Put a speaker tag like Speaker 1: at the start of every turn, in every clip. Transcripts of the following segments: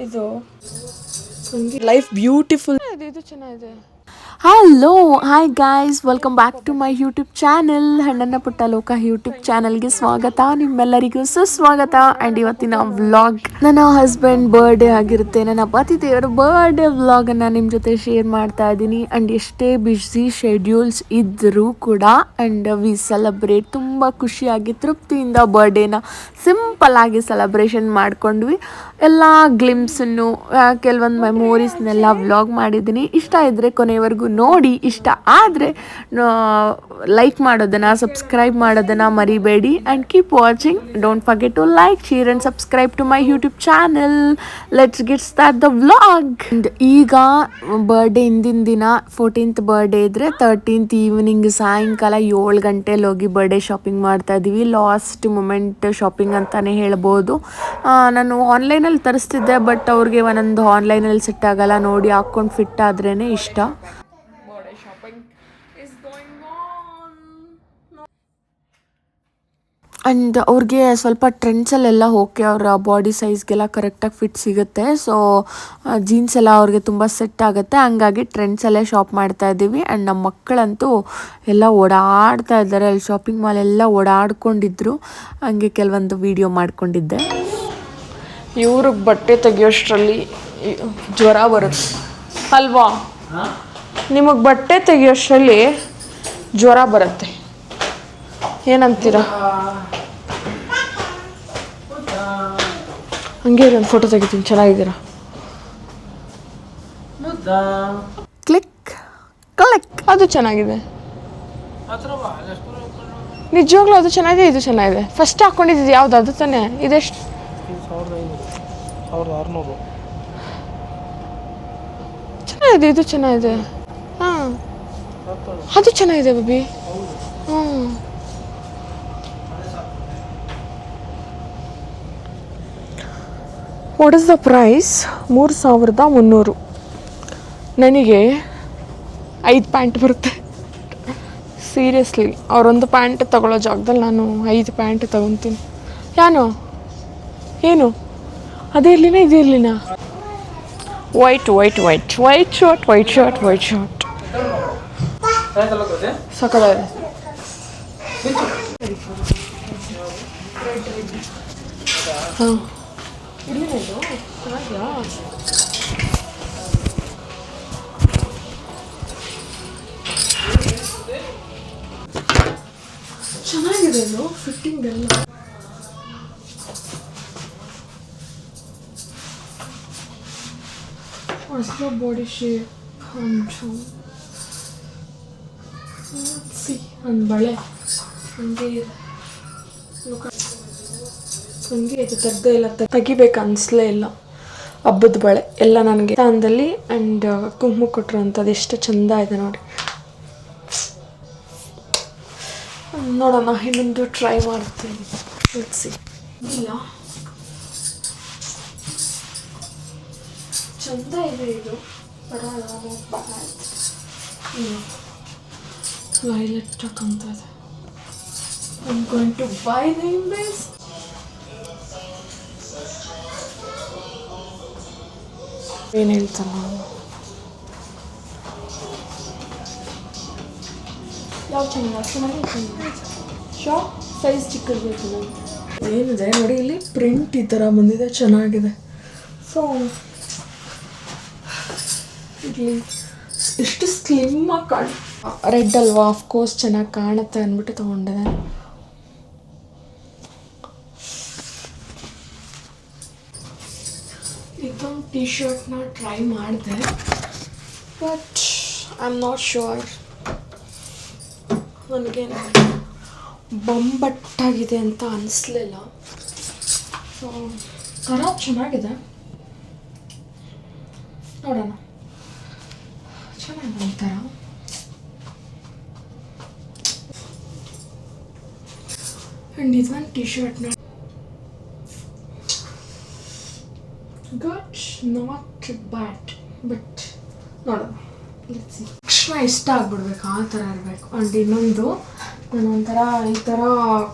Speaker 1: ಇದು life beautiful. ಇದು ಚೆನ್ನಾಗಿದೆ.
Speaker 2: Hello hi guys, welcome back to my YouTube channel. ಹಣ್ಣನ್ನ ಪುಟ್ಟ ಲೋಕ ಯೂಟ್ಯೂಬ್ ಚಾನೆಲ್ಗೆ ಸ್ವಾಗತ, ನಿಮ್ಮೆಲ್ಲರಿಗೂ ಸುಸ್ವಾಗತ. ಆ್ಯಂಡ್ ಇವತ್ತಿನ ವ್ಲಾಗ್ ನನ್ನ ಹಸ್ಬೆಂಡ್ ಬರ್ಡೇ ಆಗಿರುತ್ತೆ. ನನ್ನ ಪತಿ ದೇವರ ಬರ್ಡೇ ವ್ಲಾಗನ್ನು ನಿಮ್ಮ ಜೊತೆ ಶೇರ್ ಮಾಡ್ತಾ ಇದ್ದೀನಿ. ಆ್ಯಂಡ್ ಎಷ್ಟೇ ಬ್ಯುಸಿ ಶೆಡ್ಯೂಲ್ಸ್ ಇದ್ದರೂ ಕೂಡ ಆ್ಯಂಡ್ ವಿ ಸೆಲೆಬ್ರೇಟ್ ತುಂಬ ಖುಷಿಯಾಗಿ ತೃಪ್ತಿಯಿಂದ ಬರ್ಡೇನ ಸಿಂಪಲ್ ಆಗಿ ಸೆಲೆಬ್ರೇಷನ್ ಮಾಡ್ಕೊಂಡ್ವಿ. ಎಲ್ಲ ಗ್ಲಿಮ್ಸನ್ನು ಕೆಲವೊಂದು ಮೆಮೊರೀಸ್ನೆಲ್ಲ ವ್ಲಾಗ್ ಮಾಡಿದ್ದೀನಿ. ಇಷ್ಟ ಇದ್ದರೆ ಕೊನೆಯವರೆಗೂ ನೋಡಿ. ಇಷ್ಟ ಆದರೆ ಲೈಕ್ ಮಾಡೋದನ್ನು, ಸಬ್ಸ್ಕ್ರೈಬ್ ಮಾಡೋದನ್ನು ಮರಿಬೇಡಿ. And keep watching. Don't forget to like, share and subscribe to my YouTube channel. Let's get start the vlog. ಈಗ ಬರ್ಡೇ ಹಿಂದಿನ ದಿನ 14th ಬರ್ಡೇ ಇದ್ದರೆ 13th ಈವ್ನಿಂಗ್ ಸಾಯಂಕಾಲ 7 ಗಂಟೆಲಿ ಹೋಗಿ ಬರ್ಡೇ ಶಾಪಿಂಗ್ ಮಾಡ್ತಾ ಇದ್ದೀವಿ. ಲಾಸ್ಟ್ ಮೂಮೆಂಟ್ ಶಾಪಿಂಗ್ ಅಂತಲೇ ಹೇಳ್ಬೋದು. ನಾನು ಆನ್ಲೈನಲ್ಲಿ ತರಿಸ್ತಿದ್ದೆ, ಬಟ್ ಅವ್ರಿಗೆ ಒಂದೊಂದು ಆನ್ಲೈನಲ್ಲಿ ಸೆಟ್ ಆಗಲ್ಲ. ನೋಡಿ ಹಾಕ್ಕೊಂಡು ಫಿಟ್ ಆದ್ರೇ ಇಷ್ಟ. ಆ್ಯಂಡ್ ಅವ್ರಿಗೆ ಸ್ವಲ್ಪ ಟ್ರೆಂಡ್ಸಲ್ಲೆಲ್ಲ ಓಕೆ, ಅವರ ಬಾಡಿ ಸೈಜ್ಗೆಲ್ಲ ಕರೆಕ್ಟಾಗಿ ಫಿಟ್ ಸಿಗುತ್ತೆ. ಸೊ ಜೀನ್ಸ್ ಎಲ್ಲ ಅವ್ರಿಗೆ ತುಂಬ ಸೆಟ್ ಆಗುತ್ತೆ. ಹಂಗಾಗಿ ಟ್ರೆಂಡ್ಸಲ್ಲೇ ಶಾಪ್ ಮಾಡ್ತಾ ಇದ್ದೀವಿ. ಆ್ಯಂಡ್ ನಮ್ಮ ಮಕ್ಕಳಂತೂ ಎಲ್ಲ ಓಡಾಡ್ತಾ ಇದ್ದಾರೆ. ಅಲ್ಲಿ ಶಾಪಿಂಗ್ ಮಾಲ್ ಎಲ್ಲ ಓಡಾಡ್ಕೊಂಡಿದ್ರು. ಹಂಗೆ ಕೆಲವೊಂದು ವಿಡಿಯೋ ಮಾಡ್ಕೊಂಡಿದ್ದೆ.
Speaker 1: ಇವ್ರಿಗೆ ಬಟ್ಟೆ ತೆಗಿಯೋಷ್ಟರಲ್ಲಿ ಜ್ವರ ಬರುತ್ತೆ ಅಲ್ವಾ? ನಿಮಗೆ ಬಟ್ಟೆ ತೆಗಿಯೋಷ್ಟರಲ್ಲಿ ಜ್ವರ ಬರುತ್ತೆ, ಏನಂತೀರ? ಹಂಗೆ ಒಂದು ಫೋಟೋ ತೆಗಿತೀನಿ, ಚೆನ್ನಾಗಿದ್ದೀರಾ?
Speaker 2: Click click.
Speaker 1: ಅದು ಚೆನ್ನಾಗಿದೆ, ನಿಜವಾಗ್ಲೂ ಅದು ಚೆನ್ನಾಗಿದೆ. ಇದು ಚೆನ್ನಾಗಿದೆ. ಫಸ್ಟ್ ಹಾಕ್ಕೊಂಡಿದ್ದು ಯಾವ್ದು? ಅದು ತಾನೇ. ಇದೆಷ್ಟು?
Speaker 3: 1600.
Speaker 1: ಚೆನ್ನಾಗಿದೆ, ಇದು ಚೆನ್ನಾಗಿದೆ. ಹಾಂ, ಅದು ಚೆನ್ನಾಗಿದೆ ಬೇಬಿ. ಹ್ಞೂ, ವಾಟ್ ಇಸ್ ದ ಪ್ರೈಸ್? 3300. ನನಗೆ 5 ಪ್ಯಾಂಟ್ ಬರುತ್ತೆ. ಸೀರಿಯಸ್ಲಿ, ಅವರೊಂದು ಪ್ಯಾಂಟ್ ತಗೊಳ್ಳೋ ಜಾಗದಲ್ಲಿ ನಾನು 5 ಪ್ಯಾಂಟ್ ತಗೊತೀನಿ. ಏನು ಅದೇ ಇರಲಿನ, ಇದು ಇರಲಿನ? White white white white shirt, white shirt, white shirt ಸಕಲಾಗಿದೆ. ಹಾಂ, ಚೆನ್ನಾಗಿದೆ ಇದು ಫಿಟ್ಟಿಂಗ್ ಎಲ್ಲ. ಹೊಸ ಬಾಡಿ ಶೇಪ್ ಅಂಚು ಒಂದು ಬಳೆ ಹಂಗೆ ಇದು ತೆಗ್ದೇ ಇಲ್ಲ, ತೆಗಿಬೇಕು ಅನಿಸ್ಲೇ ಇಲ್ಲ. ಹಬ್ಬದ ಬಳೆ ಎಲ್ಲ ನನಗೆ ಸ್ಥಾನದಲ್ಲಿ. ಆ್ಯಂಡ್ ಕುಂಕುಮ ಕೊಟ್ಟರು ಅಂಥದ್ದು ಎಷ್ಟು ಚೆಂದ ಇದೆ ನೋಡಿ. ನೋಡೋಣ, ಇನ್ನೊಂದು ಟ್ರೈ ಮಾಡ್ತೀನಿ. ಸಿ ಇಲ್ಲ, ಚಂದ ಇದೆ ಇದು. ಲೈಲೆಕ್ಟ್ರಿಕ್ ಅಂತ ಇದೆ. I'm going to buy this. ಏನು ಹೇಳ್ತಾನೆ ನಾನು? ಯಾವ ಚೆನ್ನಾಗಿ ಶಾಪ್ ಸೈಜ್ ಚಿಕ್ಕದಿದೆ. ಏನಿದೆ ನೋಡಿ, ಇಲ್ಲಿ ಪ್ರಿಂಟ್ ಈ ಥರ ಬಂದಿದೆ, ಚೆನ್ನಾಗಿದೆ. ಸೊ ಇಲ್ಲಿ ಎಷ್ಟು ಸ್ಲಿಮ್ಮಾಗಿ ರೆಡ್ ಅಲ್ವಾ, ಆಫ್ಕೋರ್ಸ್ ಚೆನ್ನಾಗಿ ಕಾಣುತ್ತೆ ಅಂದ್ಬಿಟ್ಟು ತೊಗೊಂಡಿದೆ. ಇದೊಂದು ಟೀ ಶರ್ಟ್ನ ಟ್ರೈ ಮಾಡಿದೆ, but I am not sure. ನನಗೆ ಬೊಂಬಟ್ಟಾಗಿದೆ ಅಂತ ಅನಿಸ್ಲಿಲ್ಲ. ಸೊ ಥರ ಚೆನ್ನಾಗಿದೆ, ನೋಡೋಣ. ಚೆನ್ನಾಗಿ ಒಂಥರ. ಆ್ಯಂಡ್ ಇದೊಂದು ಟೀ ಶರ್ಟ್ನ ಗುಡ್, ನಾಟ್ ಬ್ಯಾಡ್, ಬಟ್ ನೋಡೋಣ. ತಕ್ಷಣ ಇಷ್ಟ ಆಗ್ಬಿಡ್ಬೇಕು, ಆ ಥರ ಇರಬೇಕು. ಆ್ಯಂಡ್ ಇನ್ನೊಂದು ನಾನು ಒಂಥರ ಈ ಥರ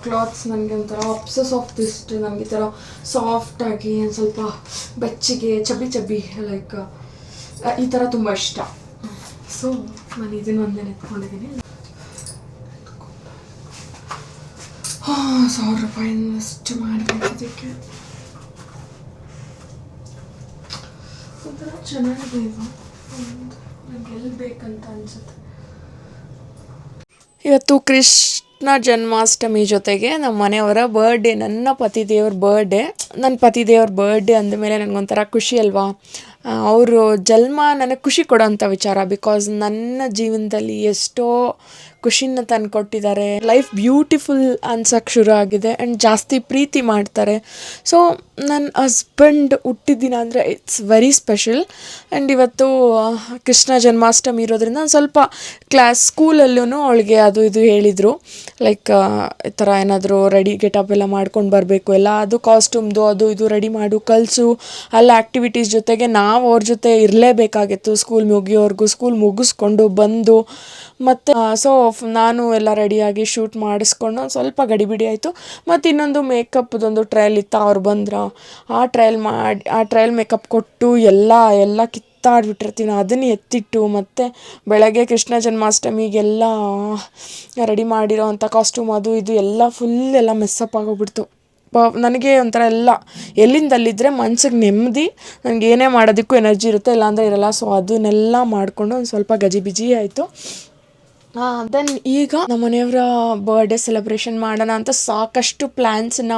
Speaker 1: ಕ್ಲಾತ್ಸ್ ನನಗೆ ಒಂಥರ ಅಪ್ಸಸ್ ಆಫ್ ದಿಸ್ಟ್. ನನಗೆ ಈ ಥರ ಸಾಫ್ಟಾಗಿ ಒಂದು ಸ್ವಲ್ಪ ಬೆಚ್ಚಿಗೆ ಚಬ್ಬಿ ಲೈಕ್ ಈ ಥರ ತುಂಬ ಇಷ್ಟ. ಸೊ ನಾನು ಇದನ್ನು ಒಂದೇ ಎತ್ಕೊಂಡಿದ್ದೀನಿ. 1000 ರೂಪಾಯಿ ಇನ್ವೆಸ್ಟ್ ಮಾಡಬೇಕು ಇದಕ್ಕೆ. ಒಂಥರ ಚೆನ್ನಾಗಿದೆ ಇದು, ನನಗೆ ಎಲ್ಲಿ ಬೇಕಂತ ಅನಿಸುತ್ತೆ. ಇವತ್ತು ಕೃಷ್ಣ ಜನ್ಮಾಷ್ಟಮಿ ಜೊತೆಗೆ ನಮ್ಮ ಮನೆಯವರ ಬರ್ಡೇ, ನನ್ನ ಪತಿದೇವ್ರ ಬರ್ಡೇ ಅಂದಮೇಲೆ ನನಗೊಂಥರ ಖುಷಿ ಅಲ್ವಾ. ಅವರು ಜನ್ಮ ನನಗೆ ಖುಷಿ ಕೊಡೋಂಥ ವಿಚಾರ. ಬಿಕಾಸ್ ನನ್ನ ಜೀವನದಲ್ಲಿ ಎಷ್ಟೋ ಖುಷಿನ ತಂದು ಕೊಟ್ಟಿದ್ದಾರೆ. ಲೈಫ್ ಬ್ಯೂಟಿಫುಲ್ ಅನ್ಸೋಕ್ಕೆ ಶುರು ಆಗಿದೆ ಆ್ಯಂಡ್ ಜಾಸ್ತಿ ಪ್ರೀತಿ ಮಾಡ್ತಾರೆ. ಸೊ ನನ್ನ ಹಸ್ಬೆಂಡ್ ಹುಟ್ಟಿದ ಅಂದರೆ ಇಟ್ಸ್ ವೆರಿ ಸ್ಪೆಷಲ್. ಆ್ಯಂಡ್ ಇವತ್ತು ಕೃಷ್ಣ ಜನ್ಮಾಷ್ಟಮಿ ಇರೋದ್ರಿಂದ ಸ್ವಲ್ಪ ಸ್ಕೂಲಲ್ಲೂ ಅವಳಿಗೆ ಅದು ಇದು ಹೇಳಿದರು. ಲೈಕ್ ಈ ಥರ ಏನಾದರೂ ರೆಡಿ ಗೆಟಪ್ ಎಲ್ಲ ಮಾಡ್ಕೊಂಡು ಬರಬೇಕು, ಎಲ್ಲ ಅದು ಕಾಸ್ಟ್ಯೂಮ್ದು ಅದು ಇದು ರೆಡಿ ಮಾಡು ಕಲಿಸು, ಎಲ್ಲ ಆ್ಯಕ್ಟಿವಿಟೀಸ್ ಜೊತೆಗೆ ನಾವು ಅವ್ರ ಜೊತೆ ಇರಲೇಬೇಕಾಗಿತ್ತು ಸ್ಕೂಲ್ ಮುಗಿಯೋವರೆಗೂ. ಸ್ಕೂಲ್ ಮುಗಿಸ್ಕೊಂಡು ಬಂದು ಮತ್ತು ನಾನು ಎಲ್ಲ ರೆಡಿಯಾಗಿ ಶೂಟ್ ಮಾಡಿಸ್ಕೊಂಡು ಸ್ವಲ್ಪ ಗಡಿಬಿಡಿ ಆಯಿತು. ಮತ್ತು ಇನ್ನೊಂದು ಮೇಕಪ್ದೊಂದು ಟ್ರಯಲ್ ಇತ್ತು, ಅವ್ರು ಬಂದರು. ಆ ಟ್ರಯಲ್ ಮೇಕಪ್ ಕೊಟ್ಟು ಎಲ್ಲ ಕಿತ್ತಾಡ್ಬಿಟ್ಟಿರ್ತೀನಿ. ಅದನ್ನು ಎತ್ತಿಟ್ಟು ಮತ್ತು ಬೆಳಗ್ಗೆ ಕೃಷ್ಣ ಜನ್ಮಾಷ್ಟಮಿಗೆಲ್ಲ ರೆಡಿ ಮಾಡಿರೋ ಅಂಥ ಕಾಸ್ಟ್ಯೂಮ್ ಅದು ಇದು ಎಲ್ಲ ಫುಲ್ ಎಲ್ಲ ಮೆಸ್ಸಪ್ ಆಗೋಗ್ಬಿಡ್ತು. ನನಗೆ ಒಂಥರ ಎಲ್ಲಿಂದ ಅಲ್ಲಿದ್ದರೆ ಮನ್ಸಿಗೆ ನೆಮ್ಮದಿ, ನನಗೆ ಏನೇ ಮಾಡೋದಕ್ಕೂ ಎನರ್ಜಿ ಇರುತ್ತೆ, ಇಲ್ಲಾಂದರೆ ಇರಲ್ಲ. ಸೊ ಅದನ್ನೆಲ್ಲ ಮಾಡಿಕೊಂಡು ಒಂದು ಸ್ವಲ್ಪ ಗಜಿಬಿಜಿ ಆಯಿತು. ದೆನ್ ಈಗ ನಮ್ಮ ಮನೆಯವರ ಬರ್ಡೇ ಸೆಲೆಬ್ರೇಷನ್ ಮಾಡೋಣ ಅಂತ ಸಾಕಷ್ಟು ಪ್ಲ್ಯಾನ್ಸನ್ನು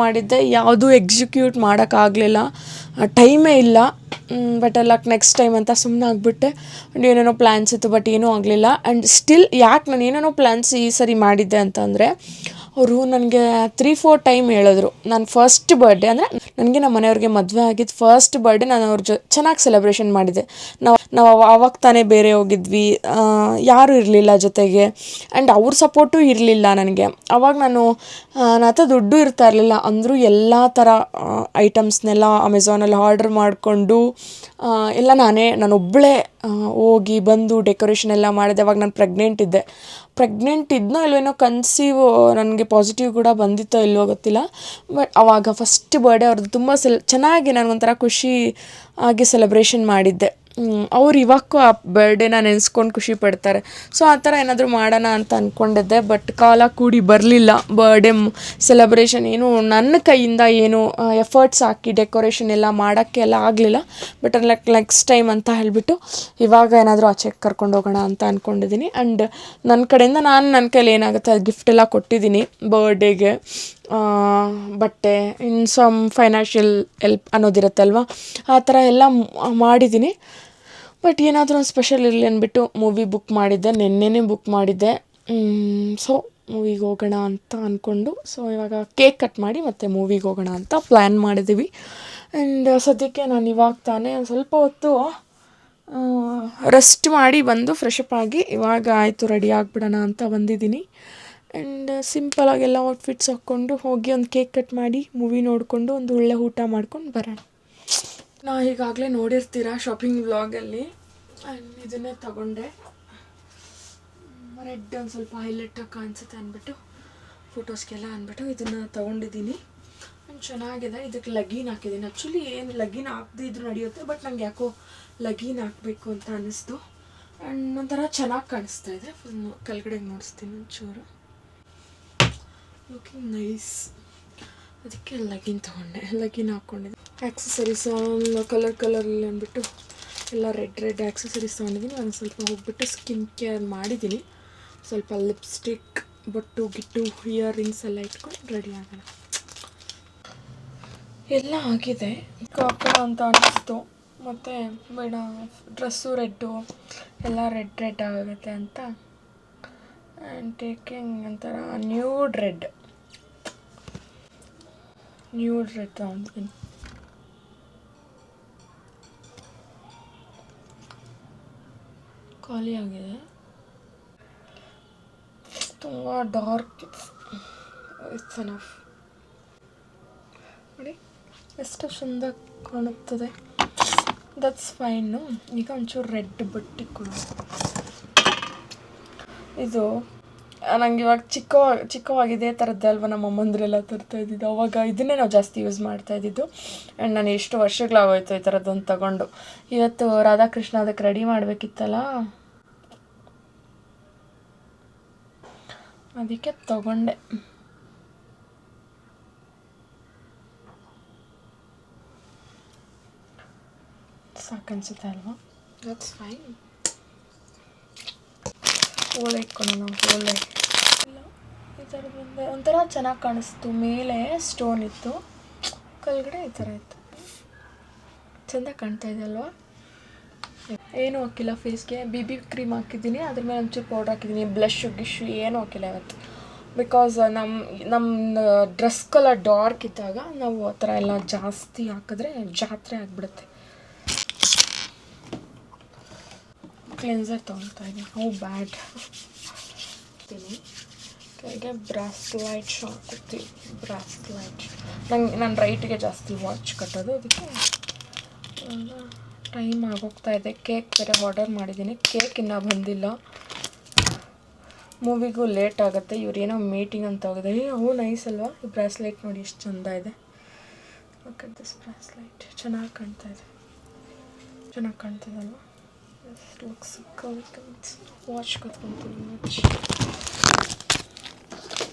Speaker 1: ಮಾಡಿದ್ದೆ. ಯಾವುದೂ ಎಕ್ಸಿಕ್ಯೂಟ್ ಮಾಡೋಕ್ಕಾಗಲಿಲ್ಲ, ಟೈಮೇ ಇಲ್ಲ. ಬಟ್ ನೆಕ್ಸ್ಟ್ ಟೈಮ್ ಅಂತ ಸುಮ್ಮನೆ ಆಗಿಬಿಟ್ಟೆ. ಆ್ಯಂಡ್ ಏನೇನೋ ಪ್ಲ್ಯಾನ್ಸ್ ಇತ್ತು, ಬಟ್ ಏನೂ ಆಗಲಿಲ್ಲ. ಆ್ಯಂಡ್ ಸ್ಟಿಲ್ ಯಾಕೆ ನಾನು ಏನೇನೋ ಪ್ಲ್ಯಾನ್ಸ್ ಈ ಸರಿ ಮಾಡಿದ್ದೆ ಅಂತಂದರೆ, ಅವರು ನನಗೆ 3-4 ಟೈಮ್ ಹೇಳಿದ್ರು. ನನ್ನ ಫಸ್ಟ್ ಬರ್ಡೇ ಅಂದರೆ ನನಗೆ ನಮ್ಮ ಮನೆಯವ್ರಿಗೆ ಮದುವೆ ಆಗಿದ್ದು ಫಸ್ಟ್ ಬರ್ಡೇ ನಾನು ಅವ್ರ ಚೆನ್ನಾಗಿ ಸೆಲೆಬ್ರೇಷನ್ ಮಾಡಿದ್ದೆ. ನಾವು ಆವಾಗ ತಾನೇ ಬೇರೆ ಹೋಗಿದ್ವಿ, ಯಾರೂ ಇರಲಿಲ್ಲ ಜೊತೆಗೆ. ಆ್ಯಂಡ್ ಅವ್ರ ಸಪೋರ್ಟು ಇರಲಿಲ್ಲ ನನಗೆ. ಆವಾಗ ನನ್ನ ಹತ್ರ ದುಡ್ಡು ಇರ್ತಾ ಇರಲಿಲ್ಲ. ಅಂದರೂ ಎಲ್ಲ ಥರ ಐಟಮ್ಸ್ನೆಲ್ಲ ಅಮೆಝಾನಲ್ಲಿ ಆರ್ಡ್ರ್ ಮಾಡಿಕೊಂಡು ಎಲ್ಲ ನಾನೊಬ್ಬಳೇ ಹೋಗಿ ಬಂದು ಡೆಕೋರೇಷನ್ ಎಲ್ಲ ಮಾಡಿದೆ. ಅವಾಗ ನಾನು ಪ್ರೆಗ್ನೆಂಟ್ ಇದ್ನೋ ಇಲ್ವೇನೋ, ಕನ್ಸೀವ್ ನನಗೆ ಪಾಸಿಟಿವ್ ಕೂಡ ಬಂದಿತ್ತೋ ಇಲ್ವೋ ಗೊತ್ತಿಲ್ಲ. ಬಟ್ ಆವಾಗ ಫಸ್ಟ್ ಬರ್ಡೇ ಅವ್ರದ್ದು ತುಂಬ ಚೆನ್ನಾಗಿ ನನಗೊಂಥರ ಖುಷಿ ಆಗಿ ಸೆಲೆಬ್ರೇಷನ್ ಮಾಡಿದ್ದೆ. ಅವ್ರು ಇವಾಗೂ ಆ ಬರ್ಡೇನ ನೆನೆಸ್ಕೊಂಡು ಖುಷಿ ಪಡ್ತಾರೆ. ಸೊ ಆ ಥರ ಏನಾದರೂ ಮಾಡೋಣ ಅಂತ ಅಂದ್ಕೊಂಡಿದ್ದೆ. ಬಟ್ ಕಾಲ ಕೂಡಿ ಬರಲಿಲ್ಲ. ಬರ್ಡೇ ಸೆಲೆಬ್ರೇಷನ್ ಏನು ನನ್ನ ಕೈಯಿಂದ ಏನು ಎಫರ್ಟ್ಸ್ ಹಾಕಿ ಡೆಕೋರೇಷನ್ ಎಲ್ಲ ಮಾಡೋಕ್ಕೆ ಎಲ್ಲ ಆಗಲಿಲ್ಲ. ಬಟ್ ನೆಕ್ಸ್ಟ್ ಟೈಮ್ ಅಂತ ಹೇಳಿಬಿಟ್ಟು ಇವಾಗ ಏನಾದರೂ ಆಚೆಗೆ ಕರ್ಕೊಂಡು ಹೋಗೋಣ ಅಂತ ಅಂದ್ಕೊಂಡಿದ್ದೀನಿ. ಆ್ಯಂಡ್ ನನ್ನ ಕಡೆಯಿಂದ ನನ್ನ ಕೈಲಿ ಏನಾಗುತ್ತೆ ಅದು ಗಿಫ್ಟ್ ಎಲ್ಲ ಕೊಟ್ಟಿದ್ದೀನಿ ಬರ್ಡೇಗೆ. ಬಟ್ಟೆ, ಇನ್ನು ಸಮ್ ಫೈನಾನ್ಷಿಯಲ್ ಎಲ್ಪ್ ಅನ್ನೋದಿರುತ್ತಲ್ವ, ಆ ಥರ ಎಲ್ಲ ಮಾಡಿದ್ದೀನಿ. ಬಟ್ ಏನಾದರೂ ಒಂದು ಸ್ಪೆಷಲ್ ಇರಲಿ ಅಂದ್ಬಿಟ್ಟು ಮೂವಿ ಬುಕ್ ಮಾಡಿದ್ದೆ, ನೆನ್ನೆನೇ ಬುಕ್ ಮಾಡಿದ್ದೆ. ಸೊ ಮೂವಿಗೆ ಹೋಗೋಣ ಅಂತ ಅಂದ್ಕೊಂಡು, ಸೊ ಇವಾಗ ಕೇಕ್ ಕಟ್ ಮಾಡಿ ಮತ್ತು ಮೂವಿಗೆ ಹೋಗೋಣ ಅಂತ ಪ್ಲ್ಯಾನ್ ಮಾಡಿದ್ದೀವಿ. ಆ್ಯಂಡ್ ಸದ್ಯಕ್ಕೆ ನಾನು ಇವಾಗ ತಾನೇ ಒಂದು ಸ್ವಲ್ಪ ಹೊತ್ತು ರೆಸ್ಟ್ ಮಾಡಿ ಬಂದು ಫ್ರೆಶಪ್ ಆಗಿ ಇವಾಗ ಆಯಿತು ರೆಡಿ ಆಗಿಬಿಡೋಣ ಅಂತ ಬಂದಿದ್ದೀನಿ. ಆ್ಯಂಡ್ ಸಿಂಪಲಾಗೆಲ್ಲ ಔಟ್ಫಿಟ್ಸ್ ಹಾಕ್ಕೊಂಡು ಹೋಗಿ ಒಂದು ಕೇಕ್ ಕಟ್ ಮಾಡಿ ಮೂವಿ ನೋಡಿಕೊಂಡು ಒಂದು ಒಳ್ಳೆ ಊಟ ಮಾಡ್ಕೊಂಡು ಬರೋಣ. ನಾ ಈಗಾಗಲೇ ನೋಡಿರ್ತೀರ ಶಾಪಿಂಗ್ ವ್ಲಾಗಲ್ಲಿ. ಆ್ಯಂಡ್ ಇದನ್ನೇ ತಗೊಂಡೆ, ರೆಡ್ ಒಂದು ಸ್ವಲ್ಪ ಹೈಲೈಟಾಗಿ ಕಾಣಿಸುತ್ತೆ ಅಂದ್ಬಿಟ್ಟು ಫೋಟೋಸ್ಗೆಲ್ಲ ಅಂದ್ಬಿಟ್ಟು ಇದನ್ನು ತೊಗೊಂಡಿದ್ದೀನಿ. ಆ್ಯಂಡ್ ಚೆನ್ನಾಗಿದೆ. ಇದಕ್ಕೆ ಲಗೀನ್ ಹಾಕಿದ್ದೀನಿ. ಆ್ಯಕ್ಚುಲಿ ಏನು ಲಗೀನ್ ಹಾಕ್ದಿದ್ರು ನಡೆಯುತ್ತೆ, ಬಟ್ ನಂಗೆ ಯಾಕೋ ಲಗೀನ್ ಹಾಕಬೇಕು ಅಂತ ಅನ್ನಿಸ್ತು. ಆ್ಯಂಡ್ ಒಂಥರ ಚೆನ್ನಾಗಿ ಕಾಣಿಸ್ತಾ ಇದೆ. ಫುಲ್ ಕೆಳಗಡೆಗೆ ನೋಡಿಸ್ತೀನಿ ಒಂಚೂರು, ಲುಕಿಂಗ್ ನೈಸ್. ಅದಕ್ಕೆ ಲಗೀನ್ ಹಾಕ್ಕೊಂಡಿದ್ದೆ. ಆ್ಯಕ್ಸಸರೀಸ್ ಕಲರಲ್ಲಿ ಅಂದ್ಬಿಟ್ಟು ಎಲ್ಲ ರೆಡ್ ಆ್ಯಕ್ಸಸರೀಸ್ ತೊಗೊಂಡಿದ್ದೀನಿ. ನಾನು ಸ್ವಲ್ಪ ಹೋಗ್ಬಿಟ್ಟು ಸ್ಕಿನ್ ಕೇರ್ ಮಾಡಿದ್ದೀನಿ. ಸ್ವಲ್ಪ ಲಿಪ್ಸ್ಟಿಕ್, ಬೊಟ್ಟು ಗಿಟ್ಟು, ಇಯರ್ ರಿಂಗ್ಸ್ ಎಲ್ಲ ಇಟ್ಕೊಂಡು ರೆಡಿ ಆಗೋಣ. ಎಲ್ಲ ಆಗಿದೆ ಕಾಕ ಅಂತ ಅನ್ನಿಸ್ತು. ಮತ್ತು ಬೇಡ ಡ್ರೆಸ್ಸು ರೆಡ್ಡು ಎಲ್ಲ ರೆಡ್ ಆಗುತ್ತೆ ಅಂತ ಆ್ಯಂಡ್ ಟೇಕಿಂಗ್ ಒಂಥರ ನ್ಯೂಡ್ ರೆಡ್ ತೊಗೊಂಡಿದ್ದೀನಿ. ಖಾಲಿ ಆಗಿದೆ, ತುಂಬ ಡಾರ್ಕ್. It's enough. ನೋಡಿ ಎಷ್ಟು ಸುಂದರ ಕಾಣುತ್ತದೆ. That's fine. ಈಗ ಒಂಚೂರು ರೆಡ್ ಬಟ್ಟೆ ಕೊಡು. ಇದು ನಂಗೆ ಇವಾಗ ಚಿಕ್ಕವಾಗಿ ಇದೇ ಥರದ್ದೇ ಅಲ್ವ ನಮ್ಮ ಅಮ್ಮಂದ್ರೆಲ್ಲ ತರ್ತಾ ಇದ್ದಿದ್ದು. ಅವಾಗ ಇದನ್ನೇ ನಾವು ಜಾಸ್ತಿ ಯೂಸ್ ಮಾಡ್ತಾ ಇದ್ದಿದ್ದು. ಆ್ಯಂಡ್ ನಾನು ಎಷ್ಟು ವರ್ಷಗಳಾಗೋಯ್ತು ಈ ಥರದ್ದೊಂದು ತಗೊಂಡು. ಇವತ್ತು ರಾಧಾಕೃಷ್ಣ ಅದಕ್ಕೆ ರೆಡಿ ಮಾಡಬೇಕಿತ್ತಲ್ಲ, ಅದಕ್ಕೆ ತಗೊಂಡೆ. ಸಾಕನ್ಸುತ್ತೆ ಅಲ್ವಾ? That's fine. ಓಲೆ ಇಟ್ಕೊಂಡು ಓಲೆ ಇಲ್ಲ ಈ ಥರ ಬಂದೆ ಒಂಥರ ಚೆನ್ನಾಗಿ ಕಾಣಿಸ್ತು. ಮೇಲೆ ಸ್ಟೋನ್ ಇತ್ತು, ಕೆಳಗಡೆ ಈ ಥರ ಇತ್ತು. ಚೆಂದ ಕಾಣ್ತಾ ಇದೆ ಅಲ್ವಾ? ಏನೂ ಹಾಕಿಲ್ಲ ಫೇಸ್ಗೆ. BB ಕ್ರೀಮ್ ಹಾಕಿದ್ದೀನಿ, ಅದ್ರ ಮೇಲೆ ಒಂಚೂರು ಪೌಡ್ರ್ ಹಾಕಿದ್ದೀನಿ. ಬ್ಲಷು ಗಿಶ್ಶು ಏನೂ ಹಾಕಿಲ್ಲ ಇವತ್ತು. ಬಿಕಾಸ್ ನಮ್ಮ ಡ್ರೆಸ್ ಕಲರ್ ಡಾರ್ಕ್ ಇದ್ದಾಗ ನಾವು ಆ ಥರ ಎಲ್ಲ ಜಾಸ್ತಿ ಹಾಕಿದ್ರೆ ಜಾತ್ರೆ ಆಗಿಬಿಡುತ್ತೆ. ಕ್ಲೆನ್ಸರ್ ತೊಗೊಳ್ತಾ ಇದ್ದೀನಿ. ಹೌ ಬ್ಯಾಡ್. ಕೈಗೆ ಬ್ರಾಸ್ಲೈಟ್ ಹಾಕುತ್ತೀನಿ. ಬ್ರಾಸ್ಲೈಟ್ ನಾನು ರೈಟಿಗೆ ಜಾಸ್ತಿ ವಾಚ್ ಕಟ್ಟೋದು, ಅದಕ್ಕೆ ಟೈಮ್ ಆಗೋಗ್ತಾ ಇದೆ. ಕೇಕ್ ಬೇರೆ ಆರ್ಡರ್ ಮಾಡಿದ್ದೀನಿ. ಕೇಕ್ ಇನ್ನೂ ಬಂದಿಲ್ಲ. ಮೂವಿಗೂ ಲೇಟ್ ಆಗುತ್ತೆ. ಇವ್ರೇನೋ ಮೀಟಿಂಗ್ ಅಂತ ಹೋಗಿದೆ. ಹೋ ನೈಸ್ ಅಲ್ವಾ ಈ ಬ್ರಾಸ್ಲೈಟ್? ನೋಡಿ ಎಷ್ಟು ಚೆಂದ ಇದೆ. Look at this bracelet. ಚೆನ್ನಾಗಿ ಕಾಣ್ತಾ ಇದೆ. ಚೆನ್ನಾಗಿ ಕಾಣ್ತಿದೆ ಅಲ್ವಾ? Looks watch ಕತ್ಕೊಂತೀನಿ. ವಾಚ್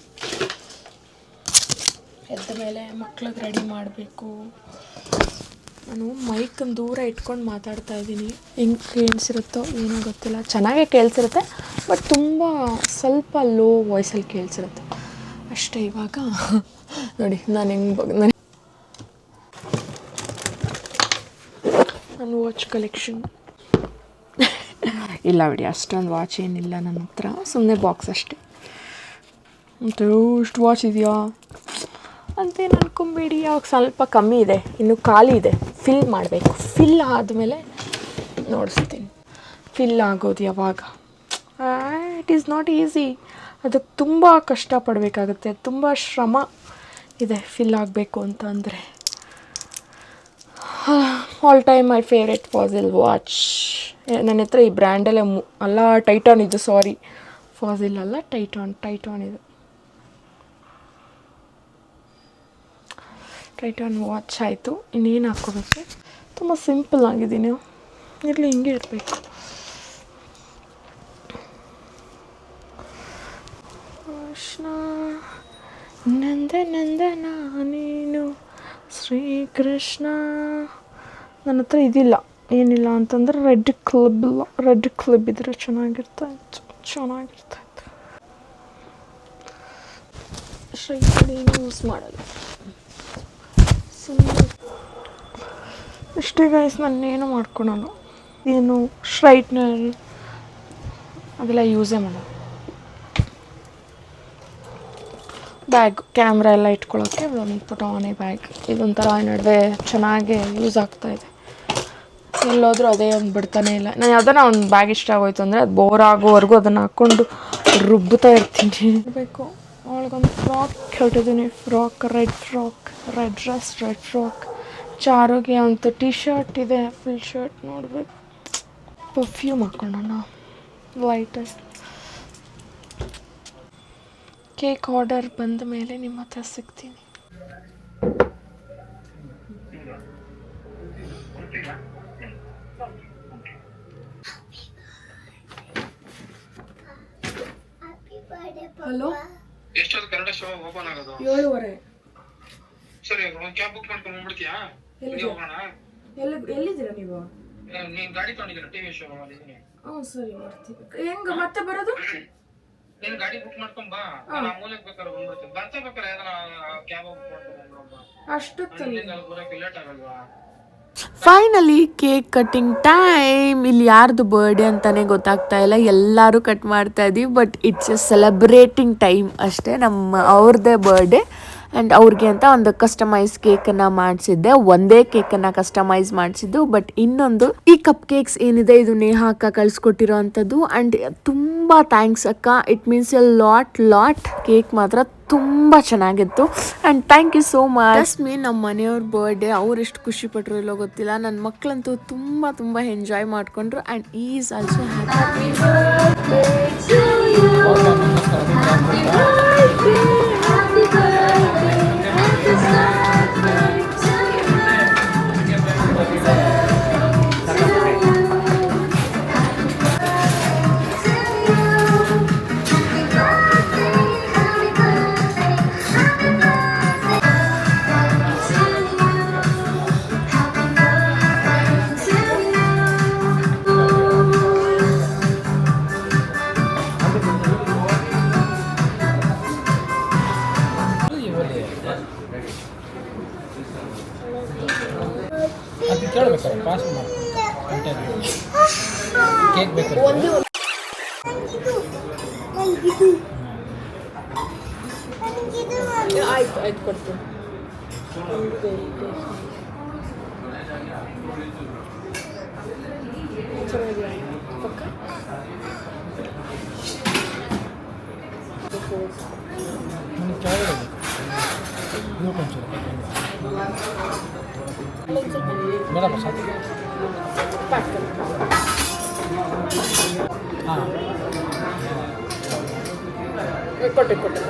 Speaker 1: ಎದ್ದ ಮೇಲೆ ಮಕ್ಳಿಗೆ ರೆಡಿ ಮಾಡಬೇಕು. ನಾನು ಮೈಕನ್ನು ದೂರ ಇಟ್ಕೊಂಡು ಮಾತಾಡ್ತಾ ಇದ್ದೀನಿ. ಹೆಂಗೆ ಕೇಳಿಸಿರುತ್ತೋ ಏನೋ ಗೊತ್ತಿಲ್ಲ. ಚೆನ್ನಾಗೇ ಕೇಳಿಸಿರುತ್ತೆ, ಬಟ್ ತುಂಬ ಸ್ವಲ್ಪ ಲೋ ವಾಯ್ಸಲ್ಲಿ ಕೇಳಿಸಿರುತ್ತೆ ಅಷ್ಟೇ. ಇವಾಗ ನೋಡಿ ನಾನು ಹೆಂಗೆ ನನ್ನ ವಾಚ್ ಕಲೆಕ್ಷನ್ ಇಲ್ಲ ಬಿಡಿ, ಅಷ್ಟೊಂದು ವಾಚ್ ಏನಿಲ್ಲ ನನ್ನ ಹತ್ರ. ಸುಮ್ಮನೆ ಬಾಕ್ಸ್ ಅಷ್ಟೇ. ಮತ್ತು ಇಷ್ಟು ವಾಚ್ ಇದೆಯಾ ಅಂತೇನು ಅನ್ಕೊಂಬೇಡಿ. ಅವಾಗ ಸ್ವಲ್ಪ ಕಮ್ಮಿ ಇದೆ, ಇನ್ನು ಖಾಲಿ ಇದೆ. ಫಿಲ್ ಮಾಡಬೇಕು. ಫಿಲ್ ಆದಮೇಲೆ ನೋಡಿಸ್ತೀನಿ. ಫಿಲ್ ಆಗೋದು ಯಾವಾಗ. It is not easy. ಅದಕ್ಕೆ ತುಂಬ ಕಷ್ಟಪಡಬೇಕಾಗುತ್ತೆ, ತುಂಬ ಶ್ರಮ ಇದೆ ಫಿಲ್ ಆಗಬೇಕು ಅಂತ ಅಂದರೆ. All time my favourite fossil watch. ನನ್ನ ಹತ್ರ ಈ ಬ್ರ್ಯಾಂಡಲ್ಲೇ ಅಲ್ಲ, ಟೈಟಾನ್ ಇದು, ಸಾರಿ ಫಾಸಿಲ್ ಅಲ್ಲ, ಟೈಟಾನ್ ಇದು. ಟೈಟಾನ್ ವಾಚ್ ಆಯಿತು. ಇನ್ನೇನು ಹಾಕ್ಕೋಬೇಕು? ತುಂಬ ಸಿಂಪಲ್ ಆಗಿದ್ದೀನಿ. ಇರಲಿ, ಹಿಂಗೆ ಇರಬೇಕು. ಕೃಷ್ಣ ನಂದನ ನೀನು ಶ್ರೀಕೃಷ್ಣ. ನನ್ನ ಹತ್ರ ಇದಿಲ್ಲ. ಏನಿಲ್ಲ ಅಂತಂದರೆ ರೆಡ್ ಕ್ಲಿಬ್ ಇಲ್ಲ. ರೆಡ್ ಕ್ಲಿಬ್ ಇದ್ದರೆ ಚೆನ್ನಾಗಿರ್ತಾಯಿತ್ತು. ಸ್ಟ್ರೈಟ್ ಏನು ಯೂಸ್ ಮಾಡೋದು. ಇಷ್ಟೇ ಗೈಸ್, ನಾನೇನು ಮಾಡ್ಕೊಳಲ್ಲ. ಏನು ಸ್ಟ್ರೈಟ್ನರ್ ಅದೆಲ್ಲ ಯೂಸೇ ಮಾಡೋದು. ಬ್ಯಾಗ್, ಕ್ಯಾಮ್ರಾ ಎಲ್ಲ ಇಟ್ಕೊಳ್ಳೋಕ್ಕೆ ಒಂದು ಪುಟಾಣಿ ಬ್ಯಾಗ್. ಇದೊಂಥರ ನಡುವೆ ಚೆನ್ನಾಗಿ ಯೂಸ್ ಆಗ್ತಾಯಿದೆ. ಎಲ್ಲೋದ್ರೂ ಅದೇ ಒಂದು ಬಿಡ್ತಾನೆ ಇಲ್ಲ. ನಾನು ಯಾವ್ದಾರ ಒಂದು ಬ್ಯಾಗ್ ಇಷ್ಟ ಆಗೋಯ್ತು ಅಂದರೆ ಅದು ಬೋರ್ ಆಗೋವರೆಗೂ ಅದನ್ನು ಹಾಕ್ಕೊಂಡು ರುಬ್ಬುತ್ತಾ ಇರ್ತೀನಿ. ಬೇಕು ಅವಳಿಗೊಂದು ಫ್ರಾಕ್ ಹೊಟ್ಟಿದ್ದೀನಿ. Red frock. ಚಾರುಗೆ ಅಂತ ಟೀ ಶರ್ಟ್ ಇದೆ, ಫುಲ್ ಶರ್ಟ್. ನೋಡಬೇಕು. ಪರ್ಫ್ಯೂಮ್ ಹಾಕ್ಕೊಳ್ಳೋಣ ಲೈಟಾಗಿ. ಕೇಕ್ ಆರ್ಡರ್ ಬಂದ ಮೇಲೆ ನಿಮ್ಮ ಹತ್ರ ಸಿಗ್ತೀನಿ. ಹಲೋ,
Speaker 3: ಎಷ್ಟೊತ್ತು ಕನ್ನಡ ಶೋ ಓಪನ್ ಆಗೋದು?
Speaker 1: 7:30.
Speaker 3: ಸರಿ, ಒಂದು ಕ್ಯಾಬ್ ಬುಕ್ ಮಾಡ್ಕೊಂಡು ಬಂದ್ಬಿಡ್ತೀಯಾ? ಹೋಗೋಣ.
Speaker 1: ಎಲ್ಲಿದ್ದೀರಾ ನೀವು?
Speaker 3: ನೀನ್ ಗಾಡಿ ತಗೊಂಡಿದ್ದೀರ ಟಿವಿ ಶೋ ಅಲ್ಲಿ?
Speaker 1: ಸರಿ, ಮಾಡ್ತೀವಿ. ಹೆಂಗೆ ಮತ್ತೆ ಬರೋದು?
Speaker 3: ನೀನ್ ಗಾಡಿ ಬುಕ್ ಮಾಡ್ಕೊಂಡ್ ಬಾ. ನಾನು ಆ ಮೂಲಕ್ಕೆ ಬೇಕಾದ್ರೆ ಬಂದ್ಬಿಡ್ತೀನಿ. ಬರ್ತಾ ಬೇಕಾದ್ರೆ ಯಾವ್ದಾರ ಕ್ಯಾಬ್ ಬುಕ್ ಮಾಡ್ಕೊಂಡು ಬಾ.
Speaker 1: ಅಷ್ಟೊತ್ತಲ್ಲಿ
Speaker 3: ಬರೋಕೆ ಲೇಟ್ ಆಗಲ್ವಾ?
Speaker 2: Finally cake cutting time. ಇಲ್ಲಿ ಯಾರ್ದು ಬರ್ಡೇ ಅಂತಾನೆ ಗೊತ್ತಾಗ್ತಾ ಇಲ್ಲ. ಎಲ್ಲರೂ ಕಟ್ ಮಾಡ್ತಾ ಇದ್ದೀವಿ, but it's A celebrating time ಅಷ್ಟೇ. ಅವ್ರದ್ದೇ ಬರ್ಡೇ. ಆ್ಯಂಡ್ ಅವ್ರಿಗೆ ಅಂತ ಒಂದು ಕಸ್ಟಮೈಸ್ ಕೇಕನ್ನು ಮಾಡಿಸಿದ್ದೆ. ಒಂದೇ ಕೇಕನ್ನು ಕಸ್ಟಮೈಸ್ ಮಾಡಿಸಿದ್ದು. ಬಟ್ ಇನ್ನೊಂದು ಈ ಕಪ್ ಕೇಕ್ಸ್ ಏನಿದೆ ಇದು ನೇಹಾ ಅಕ್ಕ ಕಳಿಸ್ಕೊಟ್ಟಿರೋ ಅಂಥದ್ದು. ಆ್ಯಂಡ್ ತುಂಬ ಥ್ಯಾಂಕ್ಸ್ ಅಕ್ಕ, it means a lot. Cake ಮಾತ್ರ ತುಂಬ ಚೆನ್ನಾಗಿತ್ತು and thank you so much. ನಮ್ಮ ಮನೆಯವ್ರ ಬರ್ಡೇ ಅವ್ರು ಎಷ್ಟು ಖುಷಿ ಪಟ್ಟರು ಇಲ್ಲೋ ಗೊತ್ತಿಲ್ಲ. ನನ್ನ ಮಕ್ಕಳಂತೂ ತುಂಬ ಎಂಜಾಯ್ ಮಾಡಿಕೊಂಡ್ರು ಆ್ಯಂಡ್ ಈಸ್ ಆಲ್ಸೋ
Speaker 4: ಕೇಳಬೇಕಾರೆ ಪಾಸ್ ಮಾಡಿ ಕೇಕ್ ಬೇಕು
Speaker 1: ಆಯ್ತು ಕೊಡ್ತೀನಿ.
Speaker 4: मेरा बसा हाँ
Speaker 1: ಕೊಟ್ಟೆ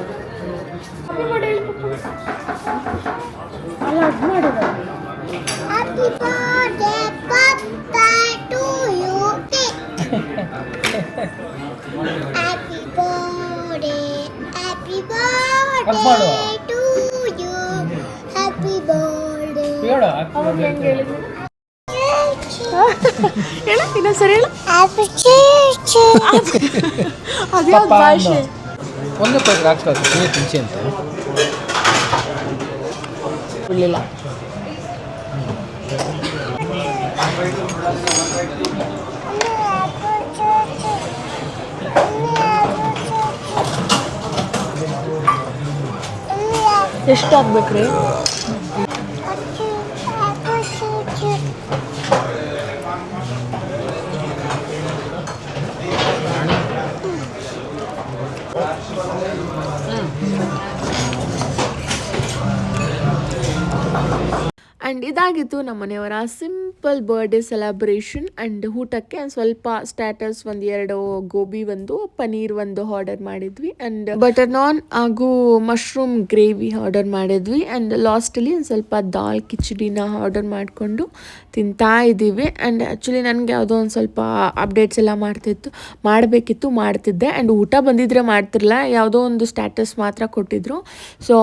Speaker 1: ಅಲ್ಲ ಅದು ಮಾಡಿದ.
Speaker 5: Happy birthday, birthday to you. Happy birthday to you. Happy birthday.
Speaker 2: ಹೇಳ ಇನ್ನೊಂದ್ಸರಿ ಹೇಳ.
Speaker 1: ಅದ್ಯಾವ್ದು ಭಾಷೆ?
Speaker 4: ಒಂದು ಪ್ಲೇಟ್ ಹಾಕ್ಸ್ಬೇಕು ನೀರು ತಿನ್ಸಿ ಅಂತ
Speaker 1: ಬಿಡಲಿಲ್ಲ. ಎಷ್ಟು ಹಾಕ್ಬೇಕ್ರಿ?
Speaker 2: ಆ್ಯಂಡ್ ಇದಾಗಿತ್ತು ನಮ್ಮ ಮನೆಯವರ ಸಿಂಪಲ್ ಬರ್ಡೇ ಸೆಲೆಬ್ರೇಷನ್. ಆ್ಯಂಡ್ ಊಟಕ್ಕೆ ಸ್ವಲ್ಪ ಸ್ಟಾರ್ಟರ್ಸ್ ಒಂದು 2 ಗೋಬಿ, ಒಂದು ಪನೀರ್ ಒಂದು ಆರ್ಡರ್ ಮಾಡಿದ್ವಿ. ಆ್ಯಂಡ್ ಬಟರ್ ನಾನ್ ಹಾಗೂ ಮಶ್ರೂಮ್ ಗ್ರೇವಿ ಆರ್ಡರ್ ಮಾಡಿದ್ವಿ. ಆ್ಯಂಡ್ ಲಾಸ್ಟಲ್ಲಿ ಒಂದು ಸ್ವಲ್ಪ ದಾಲ್ ಕಿಚಡಿನ ಆರ್ಡರ್ ಮಾಡಿಕೊಂಡು ತಿಂತಾ ಇದ್ದೀವಿ. ಆ್ಯಂಡ್ ಆ್ಯಕ್ಚುಲಿ ನನಗೆ ಯಾವುದೋ ಒಂದು ಸ್ವಲ್ಪ ಅಪ್ಡೇಟ್ಸ್ ಎಲ್ಲ ಮಾಡಬೇಕಿತ್ತು, ಮಾಡ್ತಿದ್ದೆ. ಆ್ಯಂಡ್ ಊಟ ಬಂದಿದ್ರೆ ಮಾಡ್ತಿರಲ್ಲ, ಯಾವುದೋ ಒಂದು ಸ್ಟ್ಯಾಟಸ್ ಮಾತ್ರ ಕೊಟ್ಟಿದ್ರು. ಸೊ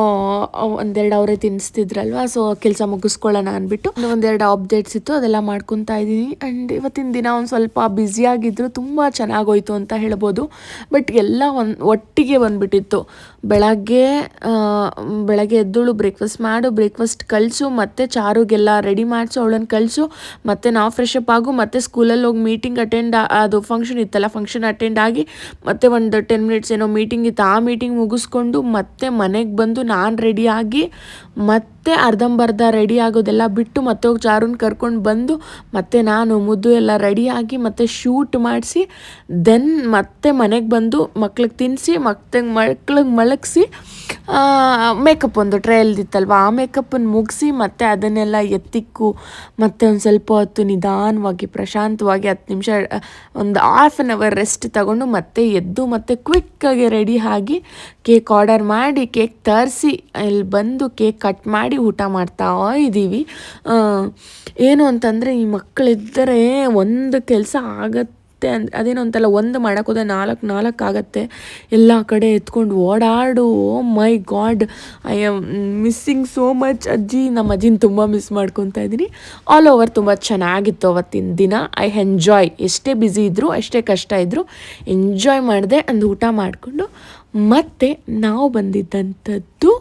Speaker 2: ಒಂದೆರಡು ಅವರೇ ತಿನ್ನಿಸ್ತಿದ್ರಲ್ವ, ಸೊ ಕೆಲಸ ಮುಗಿಸ್ಕೊಳ್ಳೋಣ ಅಂದ್ಬಿಟ್ಟು ಒಂದೆರಡು ಅಪ್ಡೇಟ್ಸ್ ಇತ್ತು, ಅದೆಲ್ಲ ಮಾಡ್ಕೊತಾ ಇದ್ದೀನಿ. ಆ್ಯಂಡ್ ಇವತ್ತಿನ ದಿನ ಒಂದು ಸ್ವಲ್ಪ ಬ್ಯುಸಿಯಾಗಿದ್ರು, ತುಂಬ ಚೆನ್ನಾಗೋಯ್ತು ಅಂತ ಹೇಳ್ಬೋದು. ಬಟ್ ಎಲ್ಲ ಒಟ್ಟಿಗೆ ಬಂದುಬಿಟ್ಟಿತ್ತು. ಬೆಳಗ್ಗೆ ಎದ್ದಳು ಬ್ರೇಕ್ಫಾಸ್ಟ್ ಕಳಿಸು, ಮತ್ತು ಚಾರುಗೆಲ್ಲ ರೆಡಿ ಮಾಡಿಸು, ಅವಳನ್ನು ಕಳಿಸು, ಮತ್ತು ನಾವು ಫ್ರೆಶ್ ಅಪ್ ಆಗು, ಮತ್ತು ಸ್ಕೂಲಲ್ಲಿ ಹೋಗಿ ಮೀಟಿಂಗ್ ಅದು ಫಂಕ್ಷನ್ ಇತ್ತಲ್ಲ, ಫಂಕ್ಷನ್ ಅಟೆಂಡ್ ಆಗಿ ಮತ್ತೆ ಒಂದು 10 ಮಿನಿಟ್ಸ್ ಏನೋ ಮೀಟಿಂಗ್ ಇತ್ತು, ಆ ಮೀಟಿಂಗ್ ಮುಗಿಸ್ಕೊಂಡು ಮತ್ತೆ ಮನೆಗೆ ಬಂದು ನಾನು ರೆಡಿಯಾಗಿ ಮತ್ತೆ ಅರ್ಧಂಬರ್ಧ ರೆಡಿ ಆಗೋದೆಲ್ಲ ಬಿಟ್ಟು ಮತ್ತೆ ಹೋಗಿ ಚಾರುನ್ ಕರ್ಕೊಂಡು ಬಂದು ಮತ್ತೆ ನಾನು ಮುದ್ದು ಎಲ್ಲ ರೆಡಿಯಾಗಿ ಮತ್ತೆ ಶೂಟ್ ಮಾಡಿಸಿ ದೆನ್ ಮತ್ತೆ ಮನೆಗೆ ಬಂದು ಮಕ್ಳಿಗೆ ತಿನ್ನಿಸಿ ಮಕ್ಳಿಗೆ ಮಲಗಿಸಿ ಮೇಕಪ್ ಒಂದು ಟ್ರಯಲ್ದಿತ್ತಲ್ವ, ಆ ಮೇಕಪ್ಪನ್ನು ಮುಗಿಸಿ ಮತ್ತೆ ಅದನ್ನೆಲ್ಲ ಎತ್ತಿಕ್ಕು, ಮತ್ತೆ ಒಂದು ಸ್ವಲ್ಪ ಹೊತ್ತು ನಿಧಾನವಾಗಿ ಪ್ರಶಾಂತವಾಗಿ 10 ನಿಮಿಷ ಒಂದು ಹಾಫ್ ಆನ್ ಅವರ್ ರೆಸ್ಟ್ ತಗೊಂಡು ಮತ್ತೆ ಎದ್ದು ಮತ್ತೆ ಕ್ವಿಕ್ಕಾಗಿ ರೆಡಿ ಆಗಿ ಕೇಕ್ ಆರ್ಡರ್ ಮಾಡಿ ಕೇಕ್ ತರಿಸಿ ಇಲ್ಲಿ ಬಂದು ಕೇಕ್ ಕಟ್ ಮಾಡಿ ಊಟ ಮಾಡ್ತಾ ಇದ್ದೀವಿ. ಏನು ಅಂತಂದರೆ ಈ ಮಕ್ಕಳಿದ್ದರೆ ಒಂದು ಕೆಲಸ ಆಗತ್ತೆ ಅಂದರೆ ಅದೇನೋ ಅಂತಲ್ಲ, ಒಂದು ಮಾಡೋಕ್ಕೋದ್ರೆ 4 ಆಗುತ್ತೆ. ಎಲ್ಲ ಕಡೆ ಎತ್ಕೊಂಡು ಓಡಾಡು. My god, I am missing so much ಅಜ್ಜಿ. ನಮ್ಮ ಅಜ್ಜಿನ ತುಂಬ ಮಿಸ್ ಮಾಡ್ಕೊತಾ ಇದ್ದೀನಿ. ಆಲ್ ಓವರ್ ತುಂಬ ಚೆನ್ನಾಗಿತ್ತು ಅವತ್ತಿನ ದಿನ. I enjoy. ಎಷ್ಟೇ ಬ್ಯುಸಿ ಇದ್ದರೂ ಎಷ್ಟೇ ಕಷ್ಟ ಇದ್ದರೂ ಎಂಜಾಯ್ ಮಾಡಿದೆ. ಅಂದು ಊಟ ಮಾಡಿಕೊಂಡು ಮತ್ತೆ ನಾವು ಬಂದಿದ್ದಂಥದ್ದು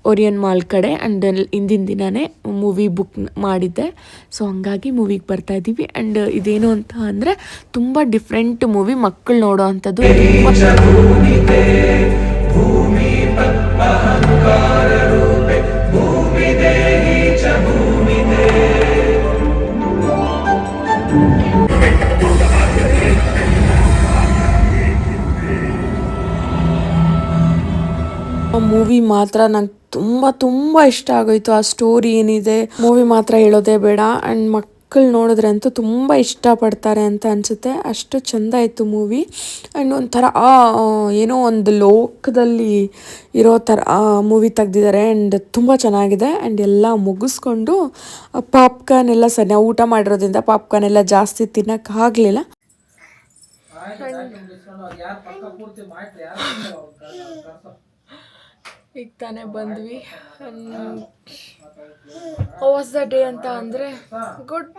Speaker 2: ಓರಿಯನ್ ಮಾಲ್ ಕಡೆ. ಆ್ಯಂಡ್ ಹಿಂದಿನ ದಿನವೇ ಮೂವಿ ಬುಕ್ ಮಾಡಿದ್ದೆ, ಸೊ ಹಂಗಾಗಿ ಮೂವಿಗೆ ಬರ್ತಾಯಿದ್ದೀವಿ. ಆ್ಯಂಡ್ ಇದೇನು ಅಂತ ಅಂದರೆ ತುಂಬ ಡಿಫ್ರೆಂಟ್ ಮೂವಿ, ಮಕ್ಕಳು ನೋಡೋ ಅಂಥದ್ದು. ಭೂಮಿ ಮೂವಿ ಮಾತ್ರ ನಂಗೆ ತುಂಬ ಇಷ್ಟ ಆಗೋಯ್ತು. ಆ ಸ್ಟೋರಿ ಏನಿದೆ, ಮೂವಿ ಮಾತ್ರ ಹೇಳೋದೇ ಬೇಡ. ಆ್ಯಂಡ್ ಮಕ್ಕಳು ನೋಡಿದ್ರೆ ಅಂತೂ ತುಂಬ ಇಷ್ಟಪಡ್ತಾರೆ ಅಂತ ಅನಿಸುತ್ತೆ, ಅಷ್ಟು ಚೆಂದ ಇತ್ತು ಮೂವಿ. ಆ್ಯಂಡ್ ಒಂಥರ ಏನೋ ಒಂದು ಲೋಕದಲ್ಲಿ ಇರೋ ಥರ ಮೂವಿ ತೆಗ್ದಿದ್ದಾರೆ. ಆ್ಯಂಡ್ ತುಂಬ ಚೆನ್ನಾಗಿದೆ. ಆ್ಯಂಡ್ ಎಲ್ಲ ಮುಗಿಸ್ಕೊಂಡು ಪಾಪ್ಕಾರ್ನ್ ಎಲ್ಲ ಸರಿ, ನಾವು ಊಟ ಮಾಡಿರೋದ್ರಿಂದ ಪಾಪ್ಕಾರ್ನ್ ಎಲ್ಲ ಜಾಸ್ತಿ ತಿನ್ನೋಕ್ಕಾಗಲಿಲ್ಲ.
Speaker 1: ಈಗ ತಾನೇ ಬಂದ್ವಿ. ವಾಸ್ ದ ಡೇ ಅಂತ ಅಂದರೆ ಗುಡ್,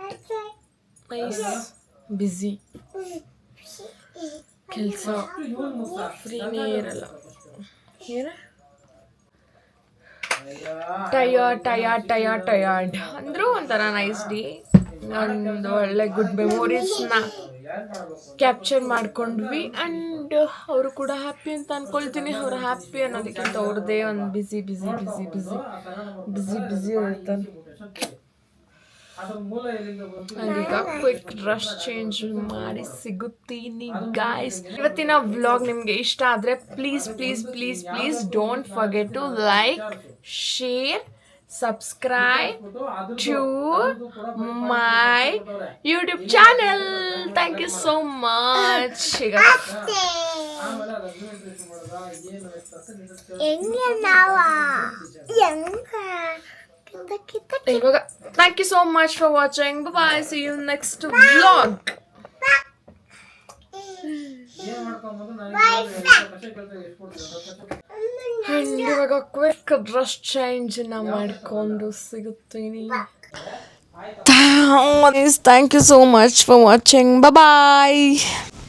Speaker 1: ನೈಸ್, ಬ್ಯುಸಿ, ಕೆಲಸ ಫ್ರೀನೇ ಇರಲ್ಲ. ಏನು ಟಯರ್ಡ್ ಅಂದರೂ ಒಂಥರ ನೈಸ್ ಡೇ. ಒಂದು ಒಳ್ಳೆ ಗುಡ್ ಮೆಮೊರೀಸ್ನ ಕ್ಯಾಪ್ಚರ್ ಮಾಡ್ಕೊಂಡ್ವಿ. ಆ್ಯಂಡ್ ಅವರು ಕೂಡ ಹ್ಯಾಪಿ ಅಂತ ಅಂದ್ಕೊಳ್ತೀನಿ. ಅವ್ರು ಹ್ಯಾಪಿ ಅನ್ನೋದಕ್ಕಿಂತ ಅವ್ರದ್ದೇ ಒಂದು ಬಿಸಿ ಇರ್ತಾನೆ. ಈಗ ಕ್ವಿಕ್ ಡ್ರೆಸ್ ಚೇಂಜ್ ಮಾಡಿ ಸಿಗುತ್ತೀನಿ ಗಾಯ್ಸ್. ಇವತ್ತಿನ ವ್ಲಾಗ್ ನಿಮಗೆ ಇಷ್ಟ ಆದರೆ please don't forget to like, share, subscribe to my YouTube channel. Thank you so much. Thank you so much for watching. Bye bye. See you next vlog. And ಇವಾಗ quick dress ಚೇಂಜನ್ನ ಮಾಡಿಕೊಂಡು ಸಿಗುತ್ತೀನಿ. Thank you so much for watching. Bye bye.